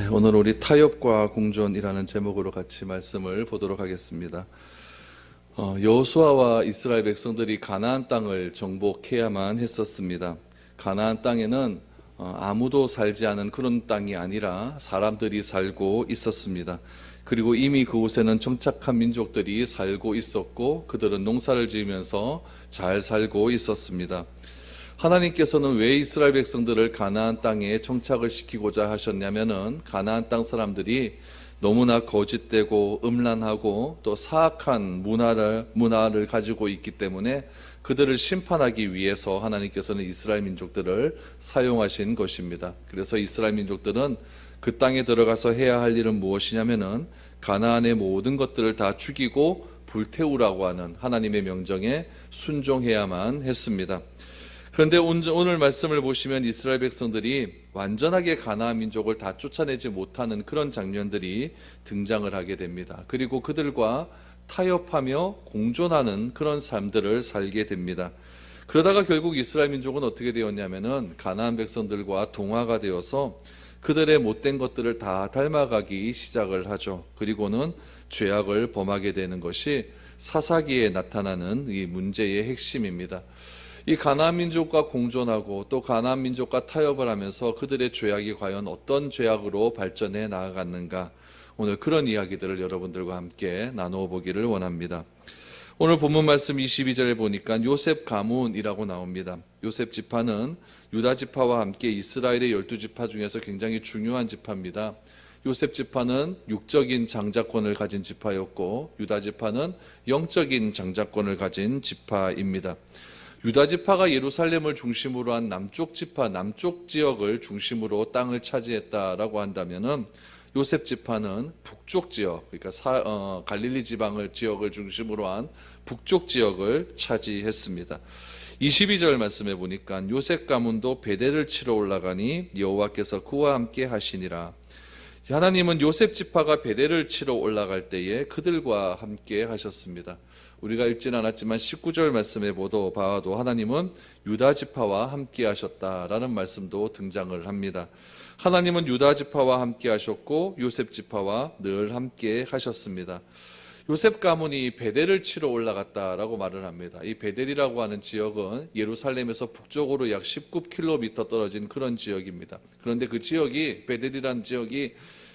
오늘 우리 타협과 공존이라는 제목으로 같이 말씀을 보도록 하겠습니다. 여호수아와 이스라엘 백성들이 가나안 땅을 정복해야만 했었습니다. 가나안 땅에는 아무도 살지 않은 그런 땅이 아니라 사람들이 살고 있었습니다. 그리고 이미 그곳에는 정착한 민족들이 살고 있었고 그들은 농사를 지으면서 잘 살고 있었습니다. 하나님께서는 왜 이스라엘 백성들을 가나안 땅에 정착을 시키고자 하셨냐면은 가나안 땅 사람들이 너무나 거짓되고 음란하고 또 사악한 문화를 가지고 있기 때문에 그들을 심판하기 위해서 하나님께서는 이스라엘 민족들을 사용하신 것입니다. 그래서 이스라엘 민족들은 그 땅에 들어가서 해야 할 일은 무엇이냐면은 가나안의 모든 것들을 다 죽이고 불태우라고 하는 하나님의 명령에 순종해야만 했습니다. 그런데 오늘 말씀을 보시면 이스라엘 백성들이 완전하게 가나안 민족을 다 쫓아내지 못하는 그런 장면들이 등장을 하게 됩니다. 그리고 그들과 타협하며 공존하는 그런 삶들을 살게 됩니다. 그러다가 결국 이스라엘 민족은 어떻게 되었냐면은 가나안 백성들과 동화가 되어서 그들의 못된 것들을 다 닮아가기 시작을 하죠. 그리고는 죄악을 범하게 되는 것이 사사기에 나타나는 이 문제의 핵심입니다. 이 가나안 민족과 공존하고 또 가나안 민족과 타협을 하면서 그들의 죄악이 과연 어떤 죄악으로 발전해 나아갔는가, 오늘 그런 이야기들을 여러분들과 함께 나누어 보기를 원합니다. 오늘 본문 말씀 22절에 보니까 요셉 가문이라고 나옵니다. 요셉 지파는 유다 지파와 함께 이스라엘의 12지파 중에서 굉장히 중요한 지파입니다. 요셉 지파는 육적인 장자권을 가진 지파였고 유다 지파는 영적인 장자권을 가진 지파입니다. 유다 지파가 예루살렘을 중심으로 한 남쪽 지파, 남쪽 지역을 중심으로 땅을 차지했다라고 한다면은 요셉 지파는 북쪽 지역, 그러니까 갈릴리 지역을 중심으로 한 북쪽 지역을 차지했습니다. 22절 말씀에 보니까 요셉 가문도 베델을 치러 올라가니 여호와께서 그와 함께 하시니라. 하나님은 요셉 지파가 베델을 치러 올라갈 때에 그들과 함께 하셨습니다. 우리가 읽지는 않았지만 19절 말씀에 봐도 하나님은 유다 지파와 함께 하셨다라는 말씀도 등장을 합니다. 하나님은 유다 지파와 함께 하셨고 요셉 지파와 늘 함께 하셨습니다. 요셉 가문이 베델을 치러 올라갔다라고 말을 합니다. 이 베델이라고 하는 지역은 예루살렘에서 북쪽으로 약 19km 떨어진 그런 지역입니다. 그런데 그 지역이, 베델이라는 지역이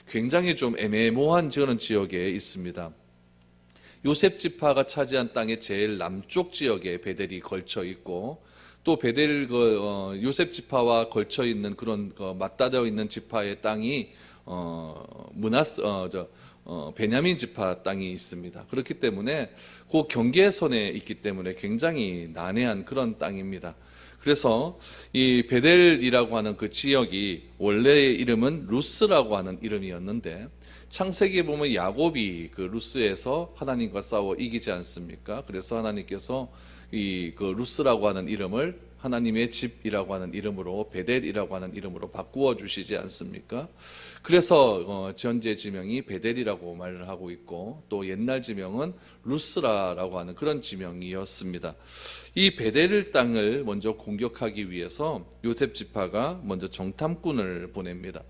굉장히 좀 애매모호한 그런 지역에 있습니다. 요셉 지파가 차지한 땅의 제일 남쪽 지역에 베델이 걸쳐 있고 또 베델 요셉 지파와 걸쳐 있는 그런 맞닿아 있는 지파의 땅이 베냐민 지파 땅이 있습니다. 그렇기 때문에 그 경계선에 있기 때문에 굉장히 난해한 그런 땅입니다. 그래서 이 베델이라고 하는 그 지역이 원래의 이름은 루스라고 하는 이름이었는데 창세기에 보면 야곱이 그 루스에서 하나님과 싸워 이기지 않습니까? 그래서 하나님께서 그 루스라고 하는 이름을 하나님의 집이라고 하는 이름으로 베델이라고 하는 이름으로 바꾸어 주시지 않습니까? 그래서 현재 지명이 베델이라고 말을 하고 있고 또 옛날 지명은 루스라라고 하는 그런 지명이었습니다. 이 베델 땅을 먼저 공격하기 위해서 요셉 지파가 먼저 정탐꾼을 보냅니다.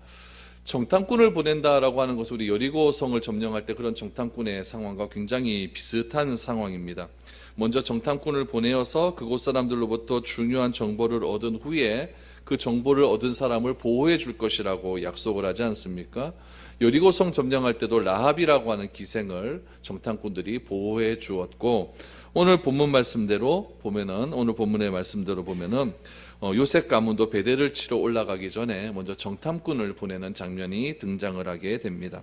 정탐꾼을 보낸다라고 하는 것은 우리 여리고성을 점령할 때 그런 정탐꾼의 상황과 굉장히 비슷한 상황입니다. 먼저 정탐꾼을 보내어서 그곳 사람들로부터 중요한 정보를 얻은 후에 그 정보를 얻은 사람을 보호해 줄 것이라고 약속을 하지 않습니까? 여리고성 점령할 때도 라합이라고 하는 기생을 정탐꾼들이 보호해 주었고 오늘 본문 말씀대로 보면은 오늘 본문의 말씀대로 보면은 요셉 가문도 베델을 치러 올라가기 전에 먼저 정탐꾼을 보내는 장면이 등장을 하게 됩니다.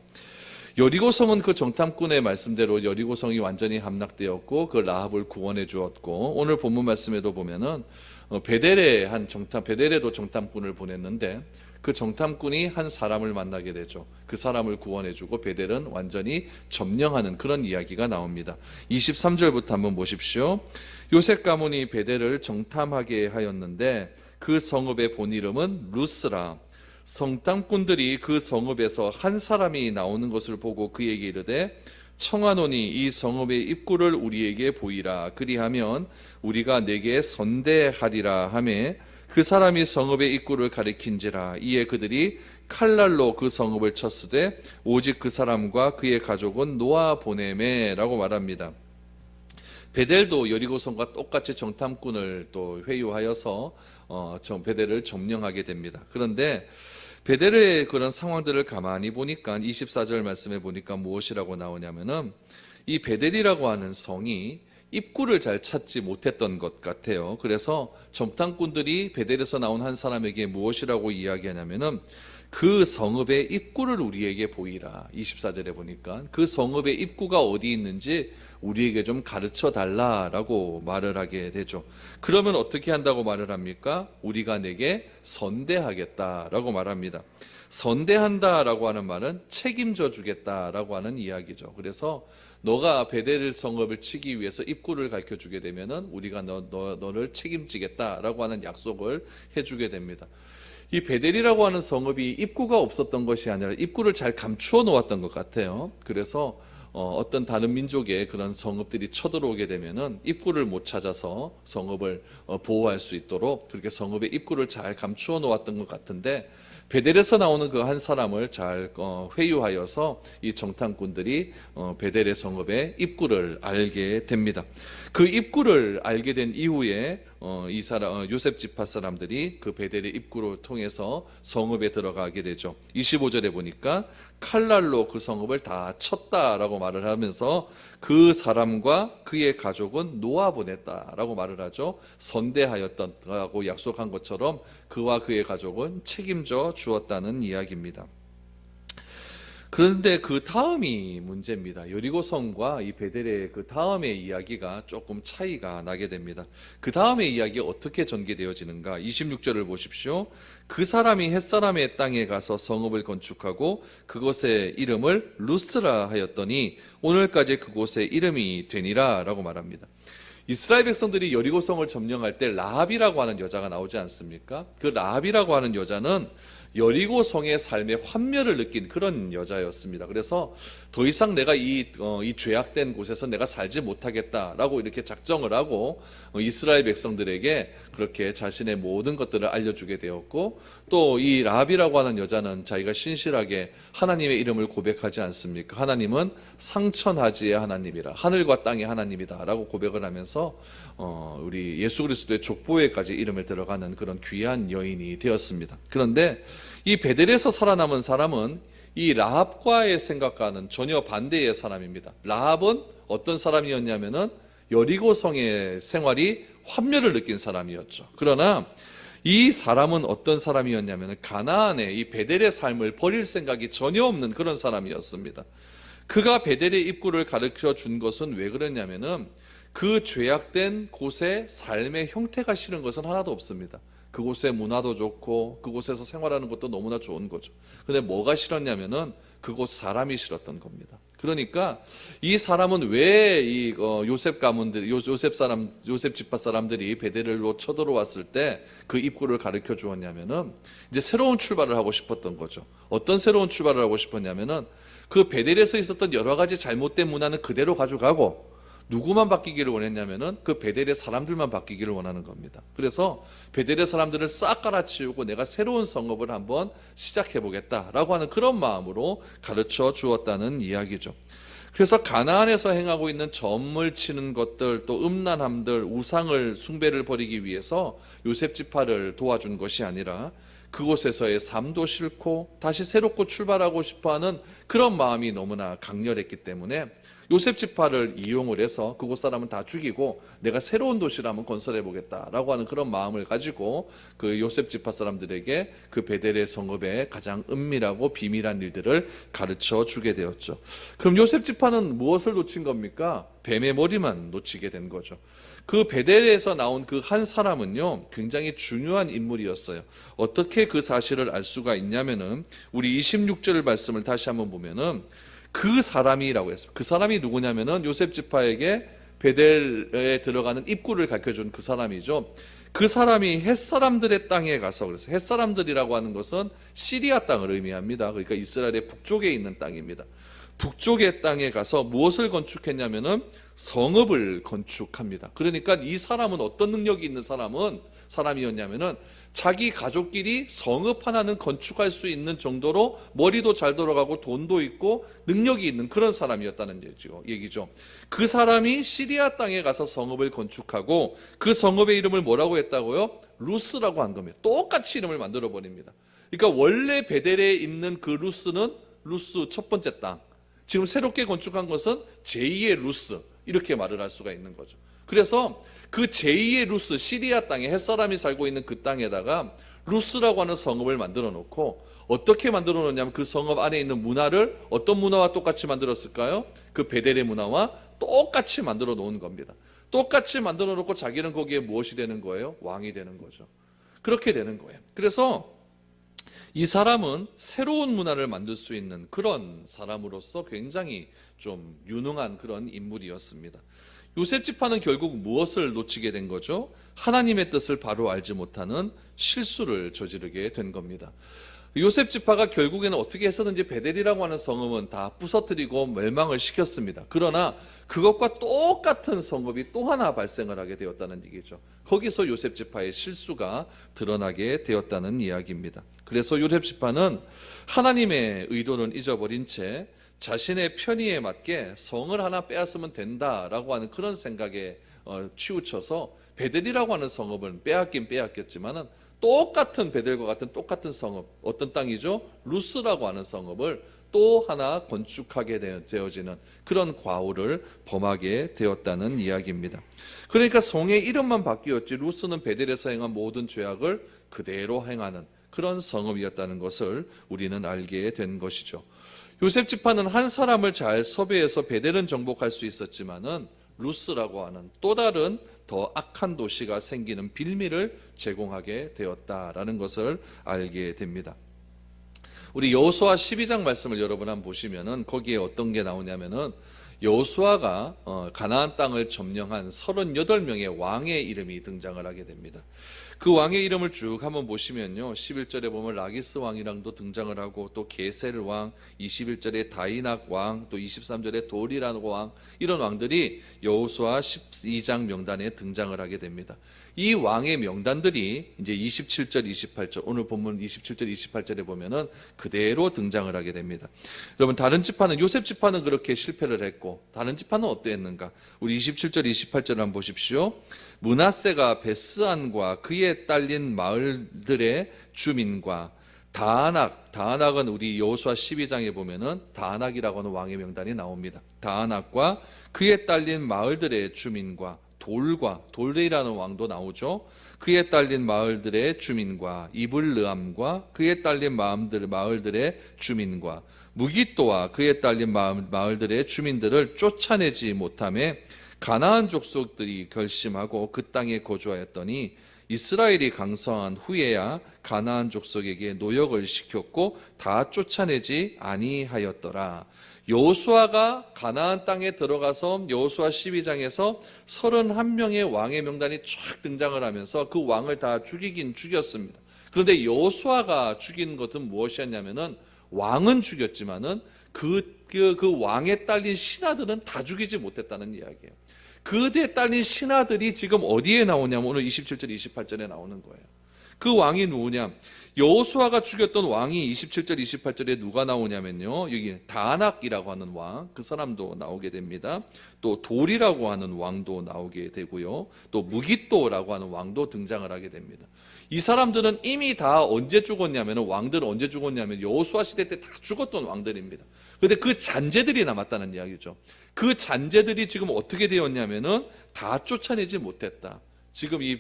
여리고성은 그 정탐꾼의 말씀대로 여리고성이 완전히 함락되었고 그 라합을 구원해 주었고 오늘 본문 말씀에도 보면은 베델에도 정탐꾼을 보냈는데 그 정탐꾼이 한 사람을 만나게 되죠. 그 사람을 구원해주고 베델은 완전히 점령하는 그런 이야기가 나옵니다. 23절부터 한번 보십시오. 요셉 가문이 베델을 정탐하게 하였는데 그 성읍의 본 이름은 루스라. 정탐꾼들이 그 성읍에서 한 사람이 나오는 것을 보고 그에게 이르되 청하노니 이 성읍의 입구를 우리에게 보이라. 그리하면 우리가 내게 선대하리라 하매 그 사람이 성읍의 입구를 가리킨지라. 이에 그들이 칼날로 그 성읍을 쳤으되 오직 그 사람과 그의 가족은 놓아 보내매라고 말합니다. 베델도 여리고성과 똑같이 정탐꾼을 또 회유하여서 베델을 점령하게 됩니다. 그런데 베델의 그런 상황들을 가만히 보니까 24절 말씀에 보니까 무엇이라고 나오냐면은 이 베델이라고 하는 성이 입구를 잘 찾지 못했던 것 같아요. 그래서 정탐꾼들이 베델에서 나온 한 사람에게 무엇이라고 이야기하냐면은 그 성읍의 입구를 우리에게 보이라. 24절에 보니까 그 성읍의 입구가 어디 있는지 우리에게 좀 가르쳐 달라라고 말을 하게 되죠. 그러면 어떻게 한다고 말을 합니까? 우리가 내게 선대하겠다라고 말합니다. 선대한다라고 하는 말은 책임져 주겠다라고 하는 이야기죠. 그래서 너가 베델 성읍을 치기 위해서 입구를 가르쳐 주게 되면은 우리가 너를 책임지겠다라고 하는 약속을 해주게 됩니다. 이 베델이라고 하는 성읍이 입구가 없었던 것이 아니라 입구를 잘 감추어 놓았던 것 같아요. 그래서 어떤 다른 민족의 그런 성읍들이 쳐들어오게 되면은 입구를 못 찾아서 성읍을 보호할 수 있도록 그렇게 성읍의 입구를 잘 감추어 놓았던 것 같은데, 베델에서 나오는 그 한 사람을 잘 회유하여서 이 정탐꾼들이 베델의 성읍의 입구를 알게 됩니다. 그 입구를 알게 된 이후에 요셉 지파 사람들이 그 베델의 입구를 통해서 성읍에 들어가게 되죠. 25절에 보니까 칼날로 그 성읍을 다 쳤다라고 말을 하면서 그 사람과 그의 가족은 놓아보냈다라고 말을 하죠. 선대하였다고 약속한 것처럼 그와 그의 가족은 책임져 주었다는 이야기입니다. 그런데 그 다음이 문제입니다. 여리고성과 이 베델의 그 다음의 이야기가 조금 차이가 나게 됩니다. 그 다음의 이야기가 어떻게 전개되어지는가? 26절을 보십시오. 그 사람이 햇사람의 땅에 가서 성읍을 건축하고 그곳의 이름을 루스라 하였더니 오늘까지 그곳의 이름이 되니라 라고 말합니다. 이스라엘 백성들이 여리고성을 점령할 때 라합이라고 하는 여자가 나오지 않습니까? 그 라합이라고 하는 여자는 여리고성의 삶의 환멸을 느낀 그런 여자였습니다. 그래서 더 이상 내가 이 죄악된 곳에서 내가 살지 못하겠다라고 이렇게 작정을 하고 이스라엘 백성들에게 그렇게 자신의 모든 것들을 알려주게 되었고, 또 이 라합이라고 하는 여자는 자기가 신실하게 하나님의 이름을 고백하지 않습니까? 하나님은 상천하지의 하나님이라, 하늘과 땅의 하나님이다 라고 고백을 하면서 우리 예수 그리스도의 족보에까지 이름을 들어가는 그런 귀한 여인이 되었습니다. 그런데 이 베델에서 살아남은 사람은 이 라합과의 생각과는 전혀 반대의 사람입니다. 라합은 어떤 사람이었냐면은 여리고성의 생활이 환멸을 느낀 사람이었죠. 그러나 이 사람은 어떤 사람이었냐면 가나안의 이 베델의 삶을 버릴 생각이 전혀 없는 그런 사람이었습니다. 그가 베델의 입구를 가르쳐 준 것은 왜 그러냐면은 그 죄악된 곳의 삶의 형태가 싫은 것은 하나도 없습니다. 그곳의 문화도 좋고 그곳에서 생활하는 것도 너무나 좋은 거죠. 근데 뭐가 싫었냐면은 그곳 사람이 싫었던 겁니다. 그러니까 이 사람은 왜 이 요셉 가문들, 요셉 지파 사람들이 베델로 쳐들어왔을 때 그 입구를 가르쳐 주었냐면은 이제 새로운 출발을 하고 싶었던 거죠. 어떤 새로운 출발을 하고 싶었냐면은 그 베델에서 있었던 여러 가지 잘못된 문화는 그대로 가져가고 누구만 바뀌기를 원했냐면은 그 베델의 사람들만 바뀌기를 원하는 겁니다. 그래서 베델의 사람들을 싹 갈아치우고 내가 새로운 성읍을 한번 시작해 보겠다라고 하는 그런 마음으로 가르쳐 주었다는 이야기죠. 그래서 가나안에서 행하고 있는 점을 치는 것들, 또 음란함들, 우상을 숭배를 버리기 위해서 요셉 지파를 도와준 것이 아니라 그곳에서의 삶도 싫고 다시 새롭고 출발하고 싶어하는 그런 마음이 너무나 강렬했기 때문에 요셉 지파를 이용을 해서 그곳 사람은 다 죽이고 내가 새로운 도시를 한번 건설해 보겠다라고 하는 그런 마음을 가지고 그 요셉 지파 사람들에게 그 베델의 성읍의 가장 은밀하고 비밀한 일들을 가르쳐 주게 되었죠. 그럼 요셉 지파는 무엇을 놓친 겁니까? 뱀의 머리만 놓치게 된 거죠. 그 베델에서 나온 그 한 사람은요 굉장히 중요한 인물이었어요. 어떻게 그 사실을 알 수가 있냐면은 우리 26절 말씀을 다시 한번 보면은 그 사람이라고 했어요. 그 사람이 누구냐면은 요셉 지파에게 베델에 들어가는 입구를 가르쳐준 그 사람이죠. 그 사람이 햇사람들의 땅에 가서, 그래서 햇사람들이라고 하는 것은 시리아 땅을 의미합니다. 그러니까 이스라엘의 북쪽에 있는 땅입니다. 북쪽의 땅에 가서 무엇을 건축했냐면은 성읍을 건축합니다. 그러니까 이 사람은 어떤 능력이 있는 사람이었냐면은 자기 가족끼리 성읍 하나는 건축할 수 있는 정도로 머리도 잘 돌아가고 돈도 있고 능력이 있는 그런 사람이었다는 얘기죠. 그 사람이 시리아 땅에 가서 성읍을 건축하고 그 성읍의 이름을 뭐라고 했다고요? 루스라고 한 겁니다. 똑같이 이름을 만들어 버립니다. 그러니까 원래 베델에 있는 그 루스는 루스 첫 번째 땅, 지금 새롭게 건축한 것은 제2의 루스, 이렇게 말을 할 수가 있는 거죠. 그래서 그 제2의 루스, 시리아 땅에 햇사람이 살고 있는 그 땅에다가 루스라고 하는 성읍을 만들어 놓고, 어떻게 만들어 놓냐면 그 성읍 안에 있는 문화를 어떤 문화와 똑같이 만들었을까요? 그 베델의 문화와 똑같이 만들어 놓은 겁니다. 똑같이 만들어 놓고 자기는 거기에 무엇이 되는 거예요? 왕이 되는 거죠. 그렇게 되는 거예요. 그래서 이 사람은 새로운 문화를 만들 수 있는 그런 사람으로서 굉장히 좀 유능한 그런 인물이었습니다. 요셉 지파는 결국 무엇을 놓치게 된 거죠? 하나님의 뜻을 바로 알지 못하는 실수를 저지르게 된 겁니다. 요셉 지파가 결국에는 어떻게 해서든지 베델이라고 하는 성읍은 다 부서뜨리고 멸망을 시켰습니다. 그러나 그것과 똑같은 성읍이 또 하나 발생을 하게 되었다는 얘기죠. 거기서 요셉 지파의 실수가 드러나게 되었다는 이야기입니다. 그래서 요셉 지파는 하나님의 의도는 잊어버린 채 자신의 편의에 맞게 성을 하나 빼앗으면 된다라고 하는 그런 생각에 치우쳐서 베델이라고 하는 성읍은 빼앗긴 빼앗겼지만은 똑같은 베델과 같은 똑같은 성읍, 어떤 땅이죠? 루스라고 하는 성읍을 또 하나 건축하게 되어지는 그런 과오를 범하게 되었다는 이야기입니다. 그러니까 성의 이름만 바뀌었지 루스는 베델에서 행한 모든 죄악을 그대로 행하는 그런 성읍이었다는 것을 우리는 알게 된 것이죠. 요셉 지파는 한 사람을 잘 섭외해서 베델은 정복할 수 있었지만은 루스라고 하는 또 다른 더 악한 도시가 생기는 빌미를 제공하게 되었다라는 것을 알게 됩니다. 우리 여호수아 12장 말씀을 여러분 한번 보시면은 거기에 어떤 게 나오냐면은 여호수아가 가나안 땅을 점령한 38명의 왕의 이름이 등장을 하게 됩니다. 그 왕의 이름을 쭉 한번 보시면요, 11절에 보면 라기스 왕이랑도 등장을 하고, 또 게셀 왕, 21절에 다이낙 왕, 또 23절에 도리라는 왕, 이런 왕들이 여호수아 12장 명단에 등장을 하게 됩니다. 이 왕의 명단들이 이제 27절, 28절, 오늘 본문 27절, 28절에 보면은 그대로 등장을 하게 됩니다. 여러분, 다른 지파는, 요셉 지파는 그렇게 실패를 했고, 다른 지파는 어땠는가? 우리 27절, 28절 한번 보십시오. 므낫세가 베스안과 그에 딸린 마을들의 주민과 다아낙은 우리 여호수아 12장에 보면은 다아낙이라고 하는 왕의 명단이 나옵니다. 다아낙과 그에 딸린 마을들의 주민과 돌이라는 왕도 나오죠. 그에 딸린 마을들의 주민과 이블르암과 그에 딸린 마을들의 주민과 무기또와 그에 딸린 마을들의 주민들을 쫓아내지 못하며 가나안 족속들이 결심하고 그 땅에 거주하였더니 이스라엘이 강성한 후에야 가나안 족속에게 노역을 시켰고 다 쫓아내지 아니하였더라. 여호수아가 가나안 땅에 들어가서 여호수아 12장에서 31명의 왕의 명단이 쫙 등장을 하면서 그 왕을 다 죽이긴 죽였습니다. 그런데 여호수아가 죽인 것은 무엇이었냐면은 왕은 죽였지만은 그 왕에 딸린 신하들은 다 죽이지 못했다는 이야기예요. 그에 딸린 신하들이 지금 어디에 나오냐면 오늘 27절 28절에 나오는 거예요. 그 왕이 누구냐? 여호수아가 죽였던 왕이 27절 28절에 누가 나오냐면요, 여기 다낙이라고 하는 왕, 그 사람도 나오게 됩니다. 또 돌이라고 하는 왕도 나오게 되고요, 또 무기또라고 하는 왕도 등장을 하게 됩니다. 이 사람들은 이미 다 언제 죽었냐면, 왕들은 언제 죽었냐면 여호수아 시대 때 다 죽었던 왕들입니다. 그런데 그 잔재들이 남았다는 이야기죠. 그 잔재들이 지금 어떻게 되었냐면은 다 쫓아내지 못했다. 지금 이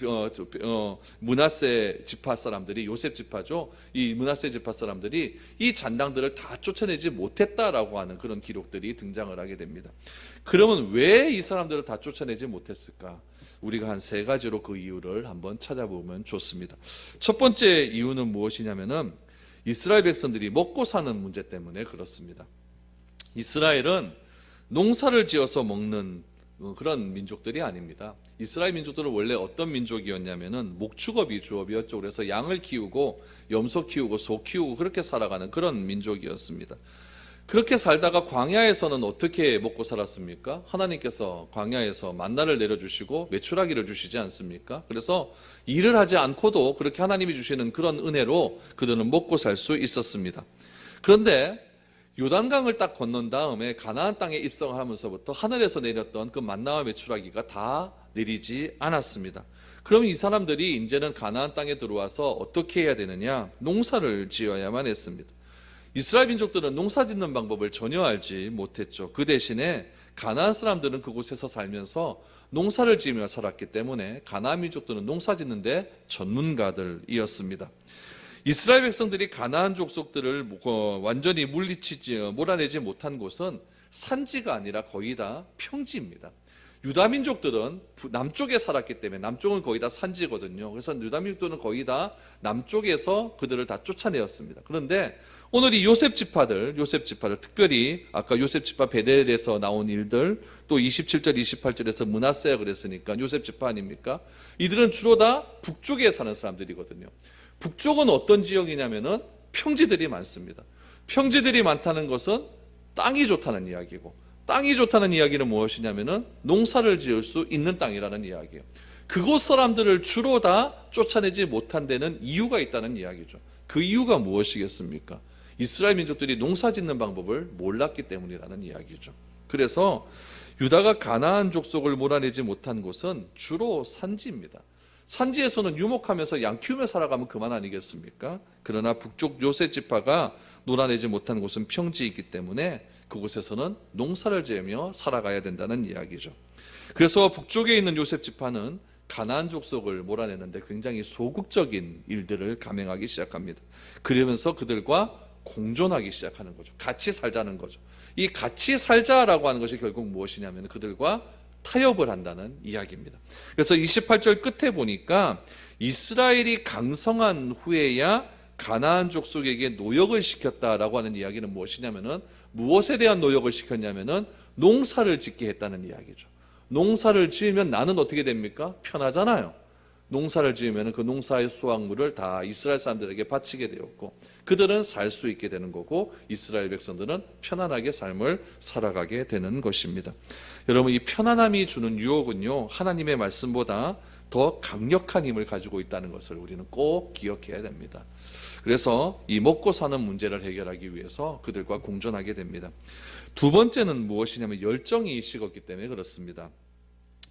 므낫세 지파 사람들이, 요셉 지파죠, 이 므낫세 지파 사람들이 이 잔당들을 다 쫓아내지 못했다라고 하는 그런 기록들이 등장을 하게 됩니다. 그러면 왜 이 사람들을 다 쫓아내지 못했을까? 우리가 한 세 가지로 그 이유를 한번 찾아보면 좋습니다. 첫 번째 이유는 무엇이냐면은 이스라엘 백성들이 먹고 사는 문제 때문에 그렇습니다. 이스라엘은 농사를 지어서 먹는 그런 민족들이 아닙니다. 이스라엘 민족들은 원래 어떤 민족이었냐면은 목축업이 주업이었죠. 그래서 양을 키우고 염소 키우고 소 키우고 그렇게 살아가는 그런 민족이었습니다. 그렇게 살다가 광야에서는 어떻게 먹고 살았습니까? 하나님께서 광야에서 만나를 내려주시고 메추라기를 주시지 않습니까? 그래서 일을 하지 않고도 그렇게 하나님이 주시는 그런 은혜로 그들은 먹고 살 수 있었습니다. 그런데 요단강을 딱 건넌 다음에 가나안 땅에 입성하면서부터 하늘에서 내렸던 그 만나와 메추라기가 다 내리지 않았습니다. 그럼 이 사람들이 이제는 가나안 땅에 들어와서 어떻게 해야 되느냐? 농사를 지어야만 했습니다. 이스라엘 민족들은 농사 짓는 방법을 전혀 알지 못했죠. 그 대신에 가나안 사람들은 그곳에서 살면서 농사를 지으며 살았기 때문에 가나안 민족들은 농사 짓는데 전문가들이었습니다. 이스라엘 백성들이 가나안 족속들을 완전히 몰아내지 못한 곳은 산지가 아니라 거의 다 평지입니다. 유다 민족들은 남쪽에 살았기 때문에 남쪽은 거의 다 산지거든요. 그래서 유다 민족들은 거의 다 남쪽에서 그들을 다 쫓아내었습니다. 그런데 오늘 이 요셉 지파들 특별히 아까 요셉 지파 베델에서 나온 일들, 또 27절 28절에서 므낫세가 그랬으니까 요셉 지파 아닙니까? 이들은 주로 다 북쪽에 사는 사람들이거든요. 북쪽은 어떤 지역이냐면은 평지들이 많습니다. 평지들이 많다는 것은 땅이 좋다는 이야기고, 땅이 좋다는 이야기는 무엇이냐면은 농사를 지을 수 있는 땅이라는 이야기예요. 그곳 사람들을 주로 다 쫓아내지 못한 데는 이유가 있다는 이야기죠. 그 이유가 무엇이겠습니까? 이스라엘 민족들이 농사 짓는 방법을 몰랐기 때문이라는 이야기죠. 그래서 유다가 가나안 족속을 몰아내지 못한 곳은 주로 산지입니다. 산지에서는 유목하면서 양 키우며 살아가면 그만 아니겠습니까? 그러나 북쪽 요셉 지파가 몰아내지 못한 곳은 평지이기 때문에 그곳에서는 농사를 지으며 살아가야 된다는 이야기죠. 그래서 북쪽에 있는 요셉 지파는 가나안 족속을 몰아내는데 굉장히 소극적인 일들을 감행하기 시작합니다. 그러면서 그들과 공존하기 시작하는 거죠. 같이 살자는 거죠. 이 같이 살자라고 하는 것이 결국 무엇이냐면 그들과 타협을 한다는 이야기입니다. 그래서 28절 끝에 보니까 이스라엘이 강성한 후에야 가나안 족속에게 노역을 시켰다라고 하는 이야기는 무엇이냐면은 무엇에 대한 노역을 시켰냐면은 농사를 짓게 했다는 이야기죠. 농사를 지으면 나는 어떻게 됩니까? 편하잖아요. 농사를 지으면 그 농사의 수확물을 다 이스라엘 사람들에게 바치게 되었고 그들은 살 수 있게 되는 거고 이스라엘 백성들은 편안하게 삶을 살아가게 되는 것입니다. 여러분, 이 편안함이 주는 유혹은요, 하나님의 말씀보다 더 강력한 힘을 가지고 있다는 것을 우리는 꼭 기억해야 됩니다. 그래서 이 먹고 사는 문제를 해결하기 위해서 그들과 공존하게 됩니다. 두 번째는 무엇이냐면 열정이 식었기 때문에 그렇습니다.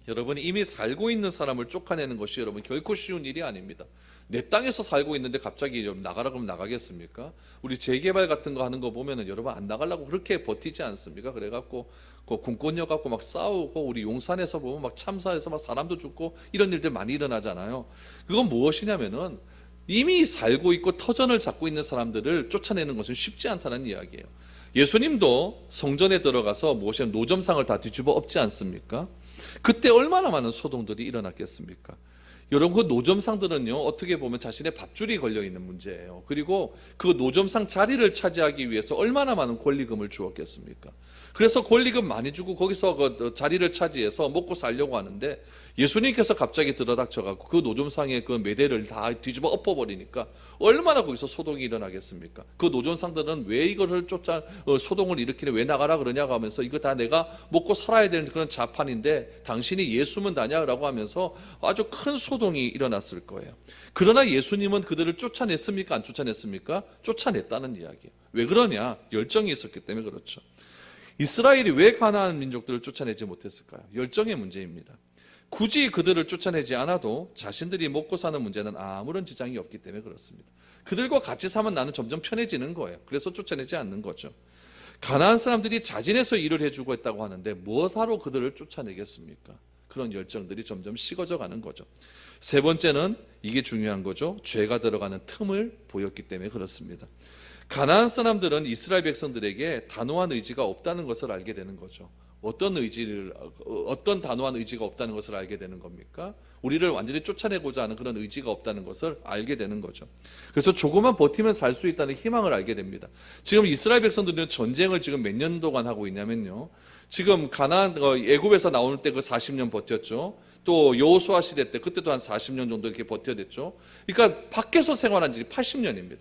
여러분, 이미 살고 있는 사람을 쫓아내는 것이 여러분 결코 쉬운 일이 아닙니다. 내 땅에서 살고 있는데 갑자기 나가라 그러면 나가겠습니까? 우리 재개발 같은 거 하는 거 보면은 여러분 안 나가려고 그렇게 버티지 않습니까? 그래갖고 그 군권역 갖고 막 싸우고, 우리 용산에서 보면 막 참사해서 막 사람도 죽고 이런 일들 많이 일어나잖아요. 그건 무엇이냐면은 이미 살고 있고 터전을 잡고 있는 사람들을 쫓아내는 것은 쉽지 않다는 이야기예요. 예수님도 성전에 들어가서 무엇이냐면 노점상을 다 뒤집어 엎지 않습니까? 그때 얼마나 많은 소동들이 일어났겠습니까? 여러분, 그 노점상들은요, 어떻게 보면 자신의 밥줄이 걸려있는 문제예요. 그리고 그 노점상 자리를 차지하기 위해서 얼마나 많은 권리금을 주었겠습니까? 그래서 권리금 많이 주고 거기서 그 자리를 차지해서 먹고 살려고 하는데 예수님께서 갑자기 들어닥쳐갖고 그 노점상의 그 매대를 다 뒤집어 엎어버리니까 얼마나 거기서 소동이 일어나겠습니까? 그 노점상들은 왜 이거를 소동을 일으키네, 왜 나가라 그러냐고 하면서 이거 다 내가 먹고 살아야 되는 그런 자판인데 당신이 예수면 다냐라고 하면서 아주 큰 소동이 일어났을 거예요. 그러나 예수님은 그들을 쫓아냈습니까? 안 쫓아냈습니까? 쫓아냈다는 이야기예요. 왜 그러냐? 열정이 있었기 때문에 그렇죠. 이스라엘이 왜 가나안 민족들을 쫓아내지 못했을까요? 열정의 문제입니다. 굳이 그들을 쫓아내지 않아도 자신들이 먹고 사는 문제는 아무런 지장이 없기 때문에 그렇습니다. 그들과 같이 사면 나는 점점 편해지는 거예요. 그래서 쫓아내지 않는 거죠. 가나안 사람들이 자진해서 일을 해주고 했다고 하는데 무엇하러 그들을 쫓아내겠습니까? 그런 열정들이 점점 식어져 가는 거죠. 세 번째는 이게 중요한 거죠. 죄가 들어가는 틈을 보였기 때문에 그렇습니다. 가나안 사람들은 이스라엘 백성들에게 단호한 의지가 없다는 것을 알게 되는 거죠. 어떤 단호한 의지가 없다는 것을 알게 되는 겁니까? 우리를 완전히 쫓아내고자 하는 그런 의지가 없다는 것을 알게 되는 거죠. 그래서 조금만 버티면 살 수 있다는 희망을 알게 됩니다. 지금 이스라엘 백성들은 전쟁을 지금 몇 년 동안 하고 있냐면요, 지금 가나안 애굽에서 나올 때 그 40년 버텼죠. 또 여호수아 시대 때 그때도 한 40년 정도 이렇게 버텨냈죠. 그러니까 밖에서 생활한 지 80년입니다.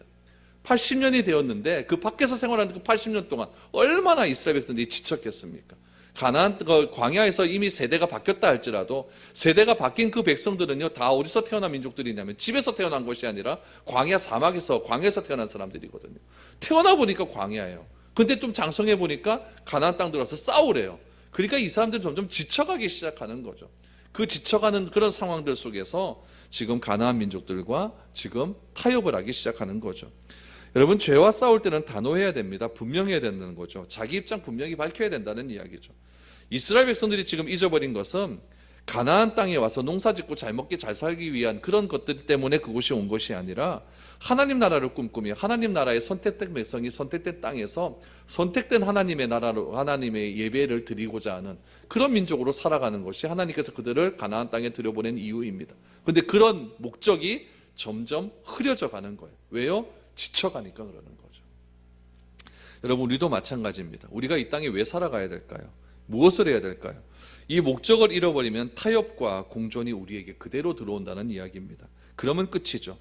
80년이 되었는데 그 밖에서 생활하는 그 80년 동안 얼마나 이스라엘 백성들이 지쳤겠습니까? 가나안 광야에서 이미 세대가 바뀌었다 할지라도 세대가 바뀐 그 백성들은요, 다 어디서 태어난 민족들이냐면 집에서 태어난 것이 아니라 광야 사막에서 광야에서 태어난 사람들이거든요. 태어나 보니까 광야예요. 근데 좀 장성해 보니까 가나안 땅 들어서 싸우래요. 그러니까 이 사람들이 점점 지쳐가기 시작하는 거죠. 그 지쳐가는 그런 상황들 속에서 지금 가나안 민족들과 지금 타협을 하기 시작하는 거죠. 여러분, 죄와 싸울 때는 단호해야 됩니다. 분명해야 된다는 거죠. 자기 입장 분명히 밝혀야 된다는 이야기죠. 이스라엘 백성들이 지금 잊어버린 것은 가나안 땅에 와서 농사짓고 잘 먹기 잘 살기 위한 그런 것들 때문에 그곳이 온 것이 아니라 하나님 나라를 꿈꾸며 하나님 나라의 선택된 백성이 선택된 땅에서 선택된 하나님의 나라로 하나님의 예배를 드리고자 하는 그런 민족으로 살아가는 것이 하나님께서 그들을 가나안 땅에 들여보낸 이유입니다. 그런데 그런 목적이 점점 흐려져 가는 거예요. 왜요? 지쳐가니까 그러는 거죠. 여러분, 우리도 마찬가지입니다. 우리가 이 땅에 왜 살아가야 될까요? 무엇을 해야 될까요? 이 목적을 잃어버리면 타협과 공존이 우리에게 그대로 들어온다는 이야기입니다. 그러면 끝이죠.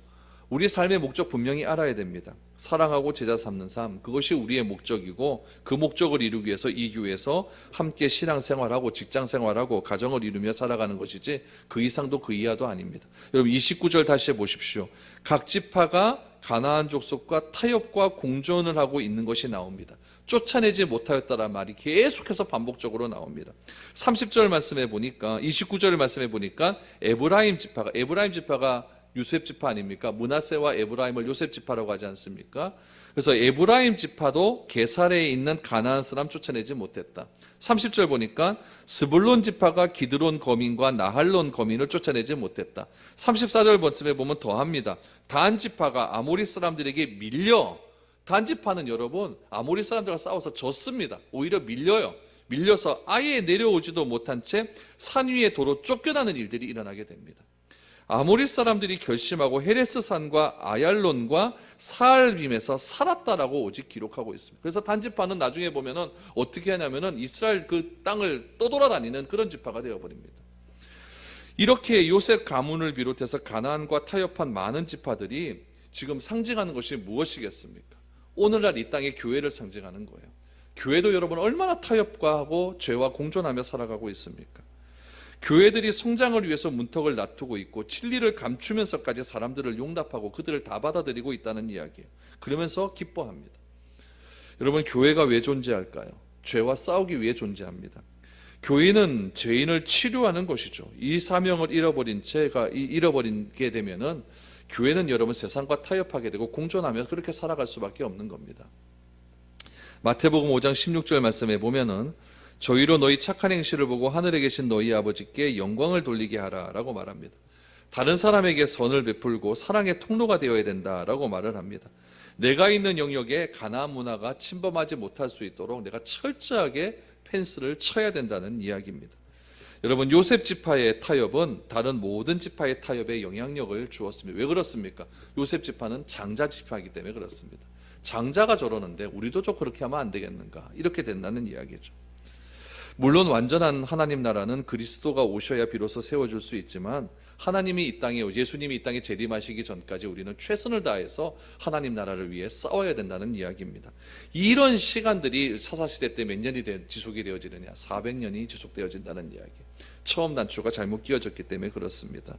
우리 삶의 목적 분명히 알아야 됩니다. 사랑하고 제자 삼는 삶, 그것이 우리의 목적이고 그 목적을 이루기 위해서 이 교회에서 함께 신앙생활하고 직장생활하고 가정을 이루며 살아가는 것이지 그 이상도 그 이하도 아닙니다. 여러분, 29절 다시 해보십시오. 각 지파가 가나안 족속과 타협과 공존을 하고 있는 것이 나옵니다. 쫓아내지 못하였다라는 말이 계속해서 반복적으로 나옵니다. 30절 말씀해 보니까 29절 말씀해 보니까 에브라임 지파가 요셉 지파 아닙니까? 므낫세와 에브라임을 요셉 지파라고 하지 않습니까? 그래서 에브라임 지파도 게살에 있는 가나안 사람 쫓아내지 못했다. 30절 보니까 스불론 지파가 기드론 거민과 나할론 거민을 쫓아내지 못했다. 34절 번쯤에 보면 더합니다. 단 지파가 아모리 사람들에게 밀려, 단 지파는 여러분 아모리 사람들과 싸워서 졌습니다. 오히려 밀려서 아예 내려오지도 못한 채 산 위에 도로 쫓겨나는 일들이 일어나게 됩니다. 아모리 사람들이 결심하고 헤레스 산과 아얄론과 사알빔에서 살았다라고 오직 기록하고 있습니다. 그래서 단지파는 나중에 보면은 어떻게 하냐면은 이스라엘 그 땅을 떠돌아다니는 그런 지파가 되어버립니다. 이렇게 요셉 가문을 비롯해서 가나안과 타협한 많은 지파들이 지금 상징하는 것이 무엇이겠습니까? 오늘날 이 땅의 교회를 상징하는 거예요. 교회도 여러분 얼마나 타협과 하고 죄와 공존하며 살아가고 있습니까? 교회들이 성장을 위해서 문턱을 놔두고 있고 진리를 감추면서까지 사람들을 용납하고 그들을 다 받아들이고 있다는 이야기예요. 그러면서 기뻐합니다. 여러분, 교회가 왜 존재할까요? 죄와 싸우기 위해 존재합니다. 교회는 죄인을 치료하는 것이죠. 이 사명을 잃어버리게 되면은 교회는 여러분 세상과 타협하게 되고 공존하며 그렇게 살아갈 수밖에 없는 겁니다. 마태복음 5장 16절 말씀에 보면은 저희로 너희 착한 행실을 보고 하늘에 계신 너희 아버지께 영광을 돌리게 하라라고 말합니다. 다른 사람에게 선을 베풀고 사랑의 통로가 되어야 된다라고 말을 합니다. 내가 있는 영역에 가나안 문화가 침범하지 못할 수 있도록 내가 철저하게 펜스를 쳐야 된다는 이야기입니다. 여러분, 요셉 지파의 타협은 다른 모든 지파의 타협에 영향력을 주었습니다. 왜 그렇습니까? 요셉 지파는 장자 지파이기 때문에 그렇습니다. 장자가 저러는데 우리도 좀 그렇게 하면 안 되겠는가? 이렇게 된다는 이야기죠. 물론 완전한 하나님 나라는 그리스도가 오셔야 비로소 세워줄 수 있지만 예수님이 이 땅에 재림하시기 전까지 우리는 최선을 다해서 하나님 나라를 위해 싸워야 된다는 이야기입니다. 이런 시간들이 사사시대 때 몇 년이 지속이 되어지느냐? 400년이 지속되어진다는 이야기. 처음 단추가 잘못 끼워졌기 때문에 그렇습니다.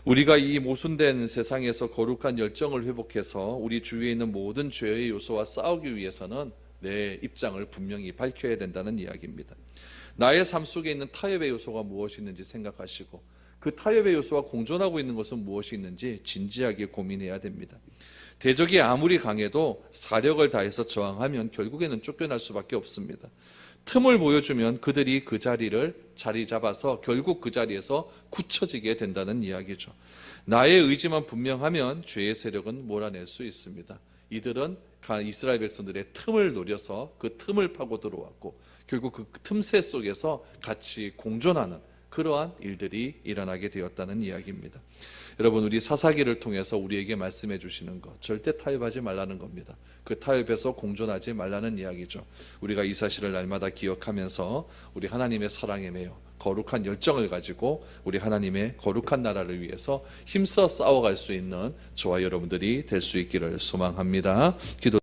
우리가 이 모순된 세상에서 거룩한 열정을 회복해서 우리 주위에 있는 모든 죄의 요소와 싸우기 위해서는 내 입장을 분명히 밝혀야 된다는 이야기입니다. 나의 삶 속에 있는 타협의 요소가 무엇이 있는지 생각하시고 그 타협의 요소와 공존하고 있는 것은 무엇이 있는지 진지하게 고민해야 됩니다. 대적이 아무리 강해도 사력을 다해서 저항하면 결국에는 쫓겨날 수밖에 없습니다. 틈을 보여주면 그들이 그 자리 잡아서 결국 그 자리에서 굳혀지게 된다는 이야기죠. 나의 의지만 분명하면 죄의 세력은 몰아낼 수 있습니다. 이들은 이스라엘 백성들의 틈을 노려서 그 틈을 파고 들어왔고 결국 그 틈새 속에서 같이 공존하는 그러한 일들이 일어나게 되었다는 이야기입니다. 여러분, 우리 사사기를 통해서 우리에게 말씀해 주시는 것, 절대 타협하지 말라는 겁니다. 그 타협에서 공존하지 말라는 이야기죠. 우리가 이 사실을 날마다 기억하면서 우리 하나님의 사랑에 매여 거룩한 열정을 가지고 우리 하나님의 거룩한 나라를 위해서 힘써 싸워갈 수 있는 저와 여러분들이 될 수 있기를 소망합니다. 기도